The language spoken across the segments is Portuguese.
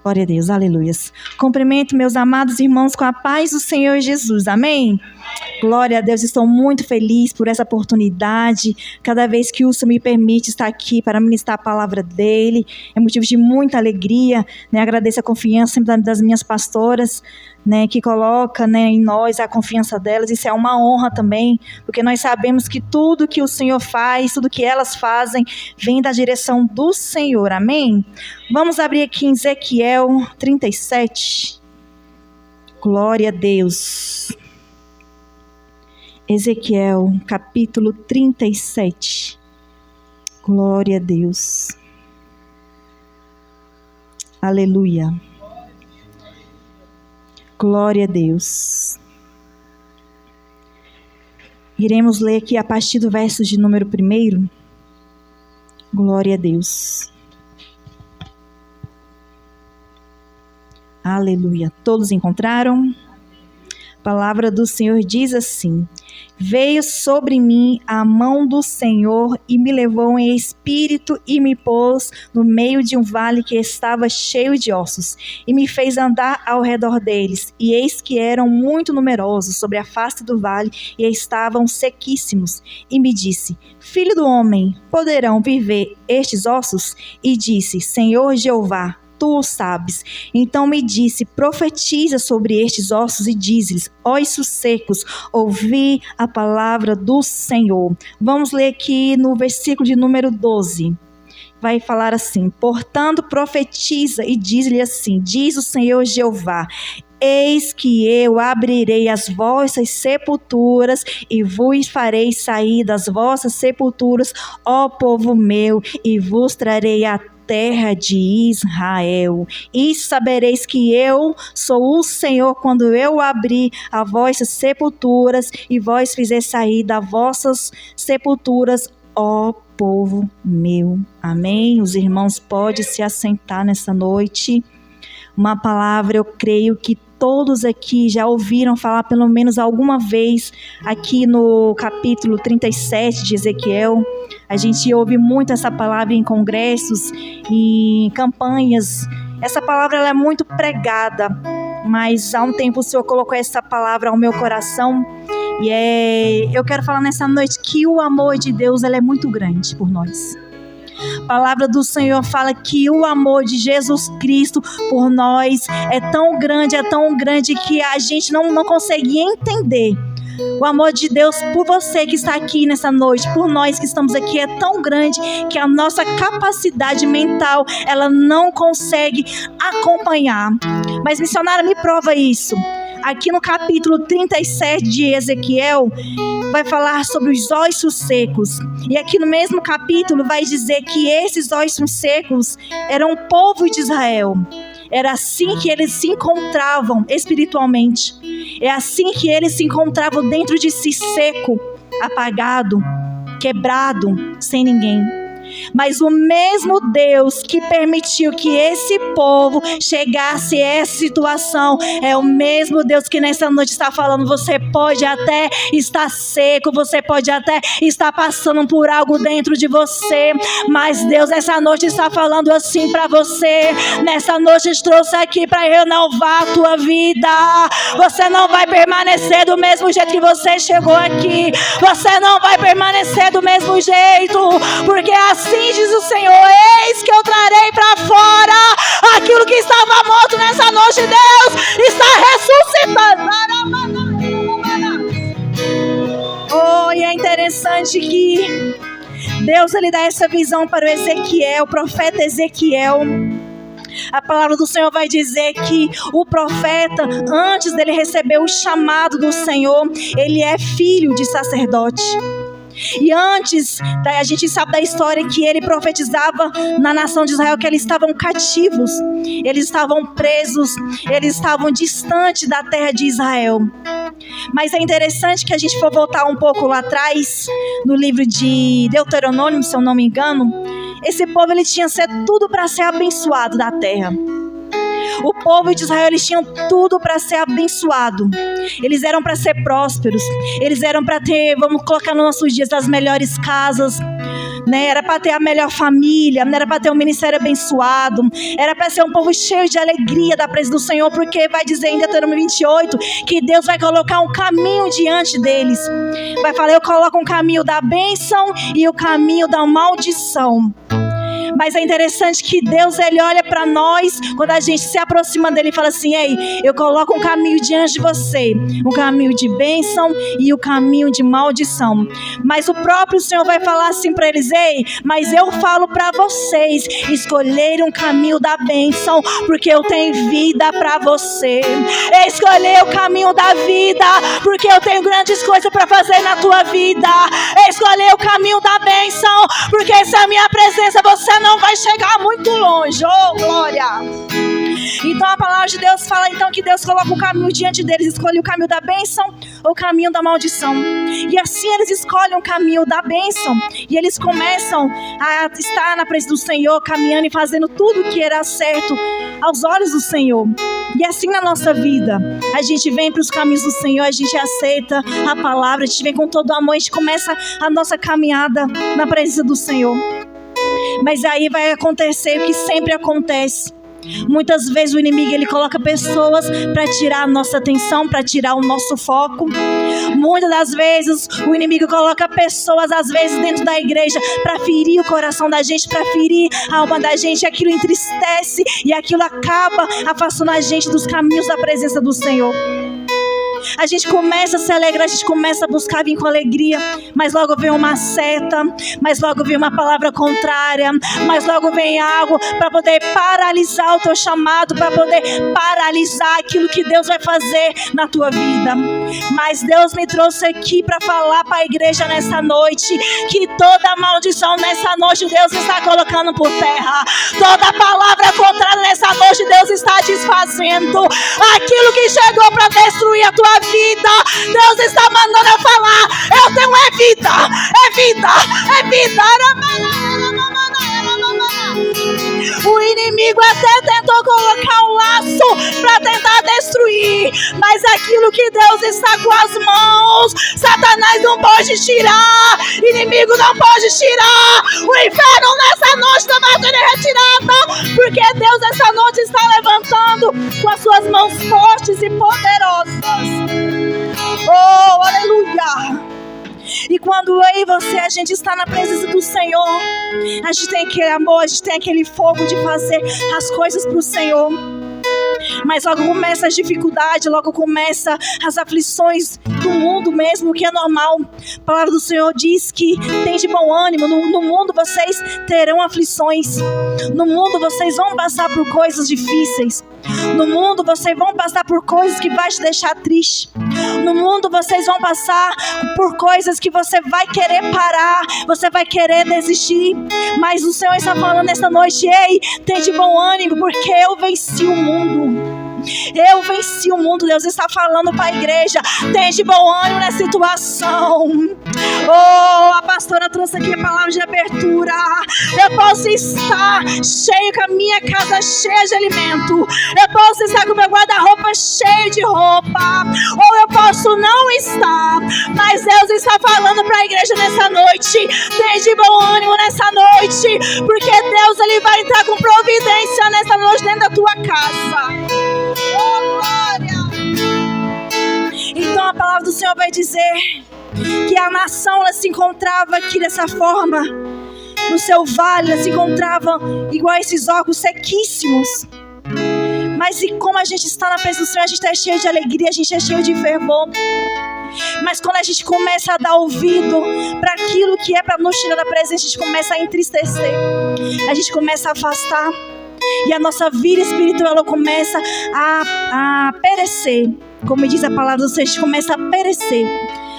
Glória a Deus, aleluias. Cumprimento meus amados irmãos com a paz do Senhor Jesus, amém? Glória a Deus, estou muito feliz por essa oportunidade. Cada vez que o Senhor me permite estar aqui para ministrar a palavra dele, é motivo de muita alegria, né? Agradeço a confiança sempre das minhas pastoras, né, que coloca, né, em nós a confiança delas. Isso é uma honra também, porque nós sabemos que tudo que o Senhor faz, tudo que elas fazem, vem da direção do Senhor, amém? Vamos abrir aqui em Ezequiel 37. Glória a Deus. Ezequiel, capítulo 37. Glória a Deus. Aleluia. Glória a Deus. Iremos ler aqui a partir do verso de número 1. Glória a Deus. Aleluia. Todos encontraram? A palavra do Senhor diz assim: veio sobre mim a mão do Senhor e me levou em espírito e me pôs no meio de um vale que estava cheio de ossos e me fez andar ao redor deles, e eis que eram muito numerosos sobre a face do vale e estavam sequíssimos, e me disse: filho do homem, poderão viver estes ossos? E disse: Senhor Jeová, tu o sabes. Então me disse: profetiza sobre estes ossos e diz-lhes: ossos secos, ouvi a palavra do Senhor. Vamos ler aqui no versículo de número 12. Vai falar assim: portanto profetiza e diz-lhe assim: diz o Senhor Jeová, eis que eu abrirei as vossas sepulturas e vos farei sair das vossas sepulturas, ó povo meu, e vos trarei a terra de Israel. E sabereis que eu sou o Senhor quando eu abrir as vossas sepulturas e vós fizer sair das vossas sepulturas, ó povo meu. Amém? Os irmãos podem se assentar nessa noite. Uma palavra, eu creio que todos aqui já ouviram falar pelo menos alguma vez aqui no capítulo 37 de Ezequiel. A gente ouve muito essa palavra em congressos e em campanhas. Essa palavra ela é muito pregada, mas há um tempo o Senhor colocou essa palavra ao meu coração. E eu quero falar nessa noite que o amor de Deus ele é muito grande por nós. A palavra do Senhor fala que o amor de Jesus Cristo por nós é tão grande que a gente não consegue entender. O amor de Deus por você que está aqui nessa noite, por nós que estamos aqui, é tão grande que a nossa capacidade mental, ela não consegue acompanhar. Mas missionária, me prova isso. Aqui no capítulo 37 de Ezequiel, vai falar sobre os ossos secos. E aqui no mesmo capítulo vai dizer que esses ossos secos eram o povo de Israel. Era assim que eles se encontravam espiritualmente. É assim que eles se encontravam dentro de si, seco, apagado, quebrado, sem ninguém. Mas o mesmo Deus que permitiu que esse povo chegasse a essa situação é o mesmo Deus que nessa noite está falando: você pode até estar seco, você pode até estar passando por algo dentro de você, mas Deus nessa noite está falando assim para você. Nessa noite te trouxe aqui para renovar a tua vida. Você não vai permanecer do mesmo jeito que você chegou aqui. Você não vai permanecer do mesmo jeito, porque assim diz o Senhor: eis que eu trarei para fora aquilo que estava morto nessa noite. Deus está ressuscitando. Oh, e é interessante que Deus ele dá essa visão para o Ezequiel, o profeta Ezequiel. A palavra do Senhor vai dizer que o profeta, antes dele receber o chamado do Senhor, ele é filho de sacerdote. E antes, a gente sabe da história que ele profetizava na nação de Israel que eles estavam cativos, eles estavam presos, eles estavam distantes da terra de Israel. Mas é interessante que a gente for voltar um pouco lá atrás, no livro de Deuteronômio, se eu não me engano, esse povo ele tinha tudo para ser abençoado da terra. O povo de Israel, eles tinham tudo para ser abençoado. Eles eram para ser prósperos. Eles eram para ter, vamos colocar nos nossos dias, as melhores casas, né? Era para ter a melhor família, era para ter um ministério abençoado, era para ser um povo cheio de alegria da presença do Senhor, porque vai dizer em Deuteronômio 28 que Deus vai colocar um caminho diante deles. Vai falar: eu coloco um caminho da bênção e o caminho da maldição. Mas é interessante que Deus, Ele olha para nós, quando a gente se aproxima dele, e fala assim: ei, eu coloco um caminho diante de você, um caminho de bênção e o caminho de maldição. Mas o próprio Senhor vai falar assim para eles: ei, mas eu falo para vocês escolherem um caminho da bênção, porque eu tenho vida para você. Escolher o caminho da vida, porque eu tenho grandes coisas para fazer na tua vida. Escolher o caminho da bênção, porque se a minha presença você não vai chegar muito longe. Oh, glória! Então a palavra de Deus fala então que Deus coloca um caminho diante deles, escolhe o caminho da bênção ou o caminho da maldição. E assim eles escolhem o caminho da bênção e eles começam a estar na presença do Senhor, caminhando e fazendo tudo o que era certo aos olhos do Senhor. E assim na nossa vida, a gente vem para os caminhos do Senhor, a gente aceita a palavra, a gente vem com todo amor, a gente começa a nossa caminhada na presença do Senhor. Mas aí vai acontecer o que sempre acontece. Muitas vezes o inimigo, ele coloca pessoas para tirar a nossa atenção, para tirar o nosso foco. Muitas das vezes o inimigo coloca pessoas, às vezes dentro da igreja, para ferir o coração da gente, para ferir a alma da gente. E aquilo entristece e aquilo acaba afastando a gente dos caminhos da presença do Senhor. A gente começa a se alegrar, a gente começa a buscar vir com alegria, mas logo vem uma seta, mas logo vem uma palavra contrária, mas logo vem algo para poder paralisar o teu chamado, para poder paralisar aquilo que Deus vai fazer na tua vida. Mas Deus me trouxe aqui para falar para a igreja nessa noite, que toda maldição nessa noite Deus está colocando por terra, toda palavra contrária nessa noite Deus está desfazendo. Aquilo que chegou para destruir a tua vida, Deus está mandando eu falar: eu tenho vida, é vida, é vida. O inimigo até tentou colocar um laço para tentar destruir, mas aquilo que Deus está com as mãos, Satanás não pode tirar, inimigo não pode tirar. O inferno nessa noite não vai ser retirado, porque Deus essa noite está levantando com as suas mãos fortes e poderosas. Oh, aleluia! E quando eu e você, a gente está na presença do Senhor, a gente tem aquele amor, a gente tem aquele fogo de fazer as coisas para o Senhor. Mas logo começa as dificuldades, logo começa as aflições do mundo mesmo, que é normal. A palavra do Senhor diz que tem de bom ânimo. No mundo vocês terão aflições. No mundo vocês vão passar por coisas difíceis. No mundo vocês vão passar por coisas que vai te deixar triste. No mundo vocês vão passar por coisas que você vai querer parar, você vai querer desistir. Mas o Senhor está falando esta noite: ei, tem de bom ânimo, porque eu venci o mundo. Eu venci o mundo. Deus está falando para a igreja: tem de bom ânimo nessa situação. Oh, a pastora trouxe aqui a palavra de abertura. Eu posso estar cheio, com a minha casa cheia de alimento. Eu posso estar com o meu guarda-roupa cheio de roupa, ou eu posso não estar. Mas Deus está falando para a igreja nessa noite: tem de bom ânimo nessa noite, porque Deus, Ele vai entrar com providência nessa noite dentro da tua casa. Oh, glória! Então a palavra do Senhor vai dizer que a nação, ela se encontrava aqui dessa forma, no seu vale, ela se encontrava igual a esses órgãos sequíssimos. Mas e como a gente está na presença do Senhor, a gente é cheio de alegria, a gente é cheio de fervor. Mas quando a gente começa a dar ouvido para aquilo que é para nos tirar da presença, a gente começa a entristecer, a gente começa a afastar, e a nossa vida espiritual, ela começa a perecer. Como diz a palavra do Senhor, a gente começa a perecer.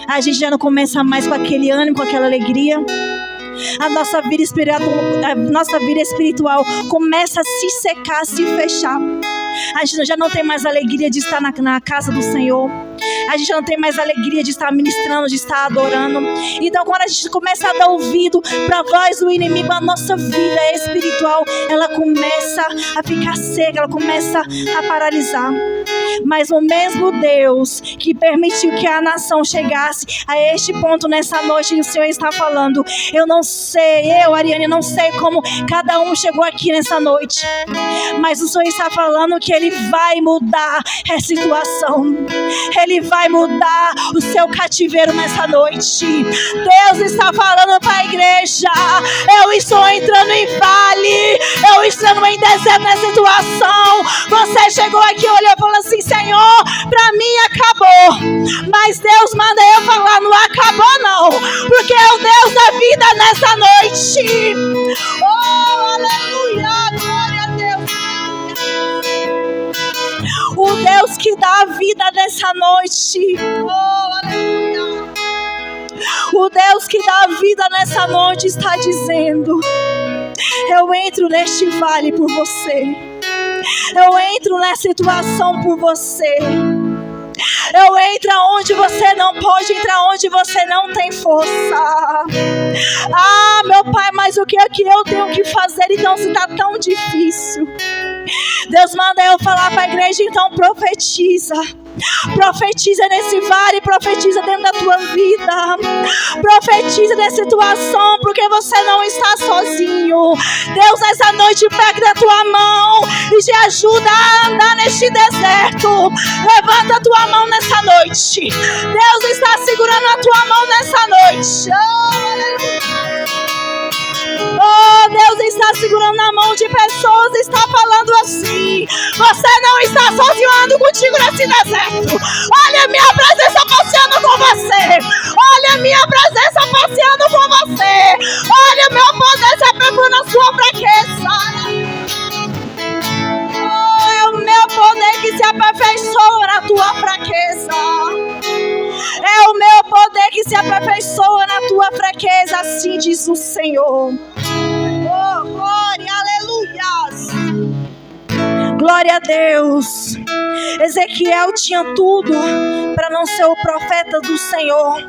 A gente já não começa mais com aquele ânimo, com aquela alegria. A nossa vida espiritual começa a se secar, a se fechar. A gente já não tem mais alegria de estar na casa do Senhor. A gente não tem mais alegria de estar ministrando, de estar adorando. Então quando a gente começa a dar ouvido para a voz do inimigo, a nossa vida espiritual, ela começa a ficar seca, ela começa a paralisar. Mas o mesmo Deus que permitiu que a nação chegasse a este ponto nessa noite, e o Senhor está falando: eu não sei, Ariane, não sei como cada um chegou aqui nessa noite, mas o Senhor está falando que Ele vai mudar a situação, Ele vai mudar o seu cativeiro nessa noite. Deus está falando para a igreja: eu estou entrando em vale, eu estou em deserto nessa situação. Você chegou aqui, olhou e falou assim: Senhor, para mim acabou. Mas Deus manda eu falar: não acabou não, porque é o Deus da vida nessa noite. Oh, aleluia, glória a Deus. O Deus que dá a vida nessa noite. Oh, aleluia. O Deus que dá a vida nessa noite está dizendo: eu entro neste vale por você, eu entro nessa situação por você, eu entro onde você não pode entrar, onde você não tem força. Ah, meu Pai, mas o que é que eu tenho que fazer então, se está tão difícil? Deus manda eu falar para a igreja: então profetiza. Profetiza nesse vale, profetiza dentro da tua vida, profetiza nessa situação, porque você não está sozinho. Deus nessa noite pega na tua mão e te ajuda a andar neste deserto. Levanta a tua mão nessa noite. Deus está segurando a tua mão nessa noite. Oh, Deus está segurando a mão de pessoas, está falando assim: você não está sozinho, ando contigo nesse deserto. Olha a minha presença passeando com você. Olha a minha presença passeando com você. Olha o meu poder se aperfeiçoando na sua fraqueza. Oh, é o meu poder que se aperfeiçoa na tua fraqueza. É o meu poder que se aperfeiçoa na tua fraqueza, assim diz o Senhor. Oh, glória, aleluias. Glória a Deus. Ezequiel tinha tudo para não ser o profeta do Senhor.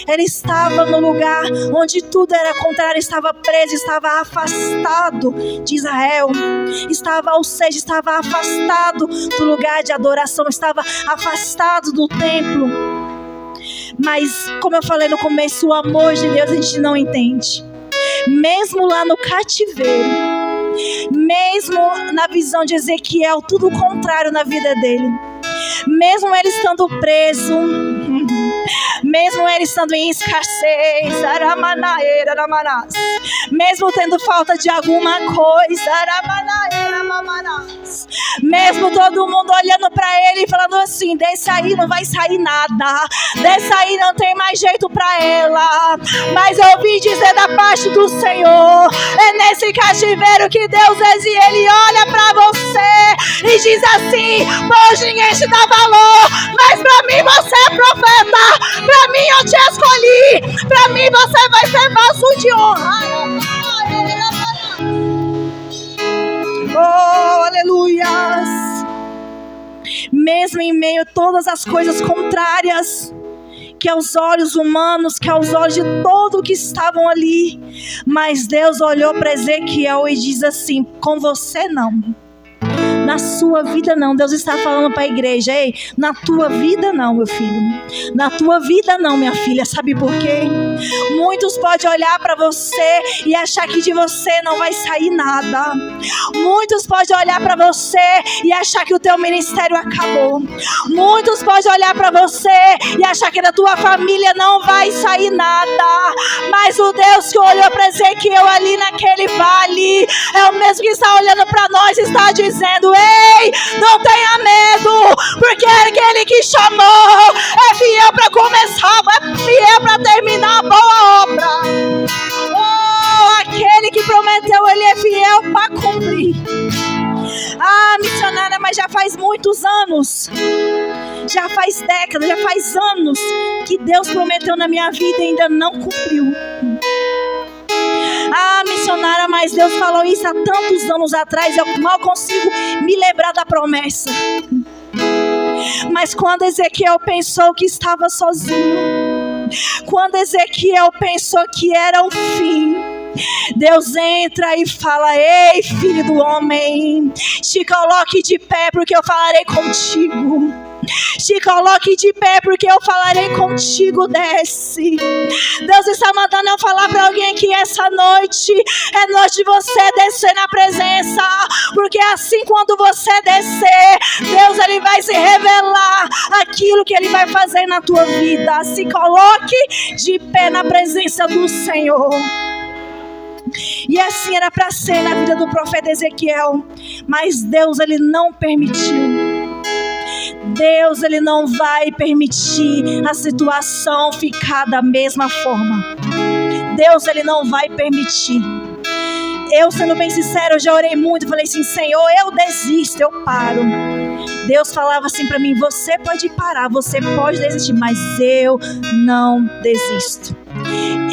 Ele estava no lugar onde tudo era contrário, estava preso, estava afastado de Israel, ou seja, estava afastado do lugar de adoração, estava afastado do templo. Mas, como eu falei no começo, o amor de Deus a gente não entende. Mesmo lá no cativeiro, mesmo na visão de Ezequiel, tudo o contrário na vida dele, mesmo ele estando preso, mesmo ele estando em escassez, mesmo tendo falta de alguma coisa, mesmo todo mundo olhando para ele e falando assim: desse aí não vai sair nada, desse aí não tem mais jeito para ela. Mas eu ouvi dizer da parte do Senhor: é nesse cativeiro que Deus ele olha para você e diz assim: hoje ninguém te dá valor, mas para mim você é profeta, para mim eu te escolhi, para mim você vai ser vaso de honra. Oh, aleluias. Mesmo em meio a todas as coisas contrárias, que aos olhos humanos, que aos olhos de todos que estavam ali, mas Deus olhou para Ezequiel e diz assim: com você não, na sua vida não. Deus está falando para a igreja: ei, na tua vida não, meu filho, na tua vida não, minha filha. Sabe por quê? Muitos podem olhar para você e achar que de você não vai sair nada. Muitos podem olhar para você e achar que o teu ministério acabou. Muitos podem olhar para você e achar que da tua família não vai sair nada. Mas o Deus que olhou para Ezequiel ali naquele vale é o mesmo que está olhando para nós e está dizendo: ei, não tenha medo, porque aquele que chamou é fiel para começar, é fiel para terminar a boa obra. Oh, aquele que prometeu, ele é fiel para cumprir. Ah, missionária, mas já faz muitos anos, já faz décadas, já faz anos que Deus prometeu na minha vida e ainda não cumpriu. Ah, missionária, mas Deus falou isso há tantos anos atrás, eu mal consigo me lembrar da promessa. Mas quando Ezequiel pensou que estava sozinho, quando Ezequiel pensou que era o fim, Deus entra e fala: ei, filho do homem, te coloque de pé porque eu falarei contigo. Te coloque de pé porque eu falarei contigo. Desce. Deus está mandando eu falar para alguém que essa noite é noite de você descer na presença, porque assim quando você descer, Deus ele vai se revelar aquilo que ele vai fazer na tua vida. Se coloque de pé na presença do Senhor. E assim era para ser na vida do profeta Ezequiel, mas Deus ele não permitiu. Deus ele não vai permitir a situação ficar da mesma forma. Deus ele não vai permitir. Eu, sendo bem sincero, eu já orei muito, falei assim: Senhor, eu desisto, eu paro. Deus falava assim para mim: você pode parar, você pode desistir, mas eu não desisto.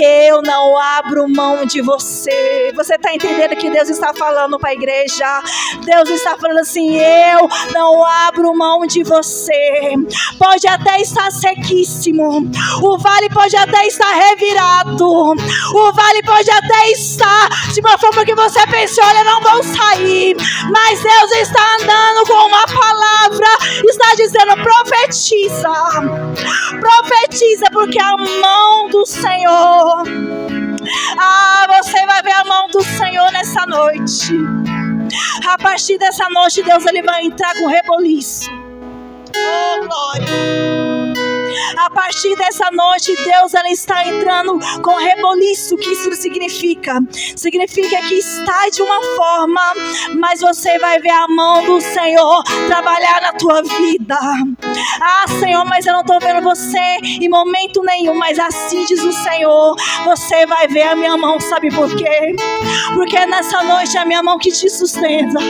Eu não abro mão de você. Você está entendendo que Deus está falando para a igreja? Deus está falando assim: eu não abro mão de você. Pode até estar sequíssimo, o vale pode até estar revirado, o vale pode até estar de uma forma que você pensa: olha, não vão sair. Mas Deus está andando com uma palavra, está dizendo: profetiza. Profetiza, porque a mão do Senhor, você vai ver a mão do Senhor nessa noite. A partir dessa noite, Deus ele vai entrar com reboliço. Oh, glória! A partir dessa noite, Deus ele está entrando com reboliço. O que isso significa? Significa que está de uma forma, mas você vai ver a mão do Senhor trabalhar na tua vida. Ah, Senhor, mas eu não estou vendo você em momento nenhum. Mas assim diz o Senhor: você vai ver a minha mão. Sabe por quê? Porque nessa noite é a minha mão que te sustenta.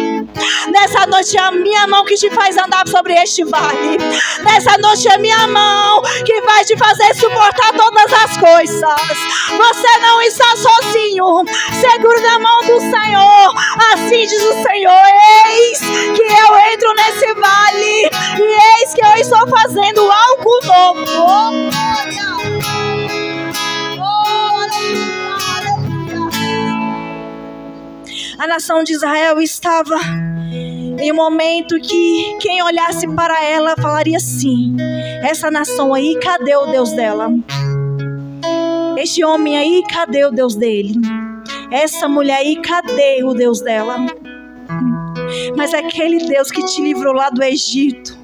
Nessa noite é a minha mão que te faz andar sobre este vale. Nessa noite é a minha mão que vai te fazer suportar todas as coisas. Você não está sozinho. Segura na mão do Senhor. Assim diz o Senhor: eis que eu entro nesse vale, e eis que eu estou fazendo algo novo. Oh, glória! Oh, aleluia! A nação de Israel estava em um momento que quem olhasse para ela falaria assim: essa nação aí, cadê o Deus dela? Este homem aí, cadê o Deus dele? Essa mulher aí, cadê o Deus dela? Mas aquele Deus que te livrou lá do Egito,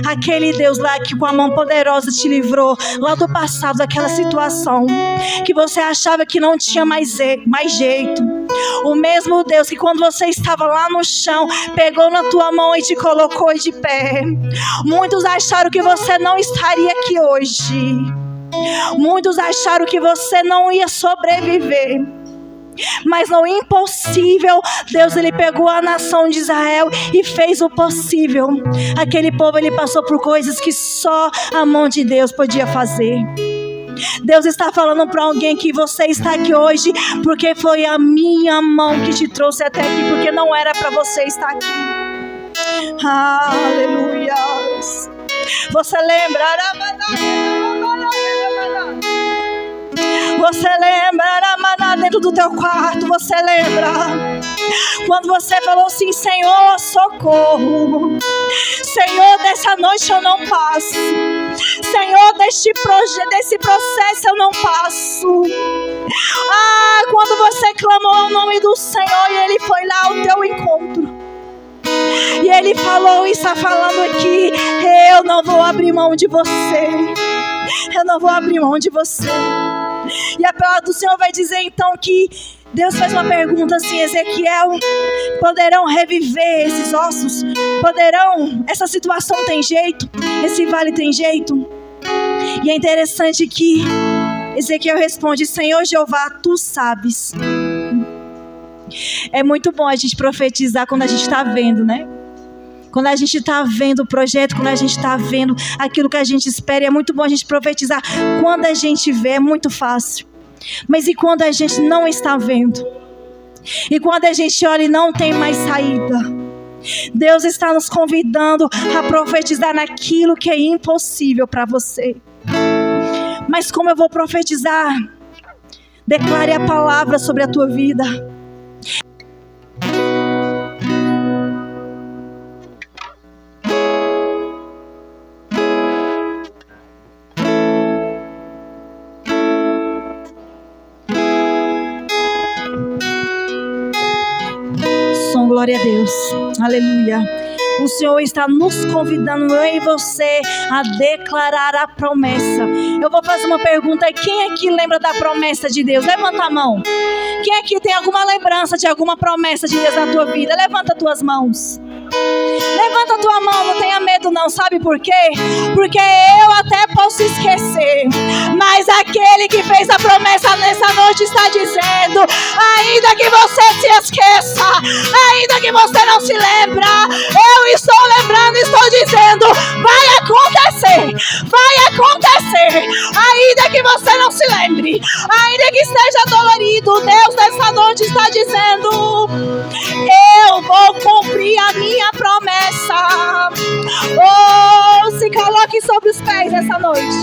aquele Deus lá que com a mão poderosa te livrou lá do passado, daquela situação que você achava que não tinha mais jeito. O mesmo Deus que quando você estava lá no chão, pegou na tua mão e te colocou de pé. Muitos acharam que você não estaria aqui hoje. Muitos acharam que você não ia sobreviver. Mas no impossível, Deus ele pegou a nação de Israel e fez o possível. Aquele povo ele passou por coisas que só a mão de Deus podia fazer. Deus está falando para alguém que você está aqui hoje porque foi a minha mão que te trouxe até aqui, porque não era para você estar aqui. Aleluia. Você lembra? Você lembra, maná, dentro do teu quarto? Você lembra quando você falou assim: Senhor, socorro. Senhor, dessa noite eu não passo. Senhor, desse processo eu não passo. Ah, quando você clamou o nome do Senhor e Ele foi lá ao teu encontro. E Ele falou e está falando aqui: eu não vou abrir mão de você. Eu não vou abrir mão de você. E a palavra do Senhor vai dizer então que Deus faz uma pergunta assim: Ezequiel, poderão reviver esses ossos? Poderão? Essa situação tem jeito? Esse vale tem jeito? E é interessante que Ezequiel responde: Senhor Jeová, tu sabes. É muito bom a gente profetizar quando a gente está vendo, né? Quando a gente está vendo o projeto, quando a gente está vendo aquilo que a gente espera, é muito bom a gente profetizar. Quando a gente vê, é muito fácil. Mas e quando a gente não está vendo? E quando a gente olha e não tem mais saída? Deus está nos convidando a profetizar naquilo que é impossível para você. Mas como eu vou profetizar Declare a palavra sobre a tua vida. Glória a Deus, aleluia. O Senhor está nos convidando, eu e você, a declarar a promessa. Eu vou fazer uma pergunta: quem aqui lembra da promessa de Deus? Levanta a mão. Quem aqui tem alguma lembrança de alguma promessa de Deus na tua vida? Levanta as tuas mãos. Levanta a tua mão, não tenha medo não, sabe por quê? Porque eu até posso esquecer, mas aquele que fez a promessa nessa noite está dizendo: ainda que você se esqueça, ainda que você não se lembra, eu estou lembrando, estou dizendo: vai acontecer, ainda que você não se lembre, ainda que esteja dolorido, Deus nessa noite está dizendo: eu vou cumprir a minha promessa. Oh, se coloque sobre os pés essa noite.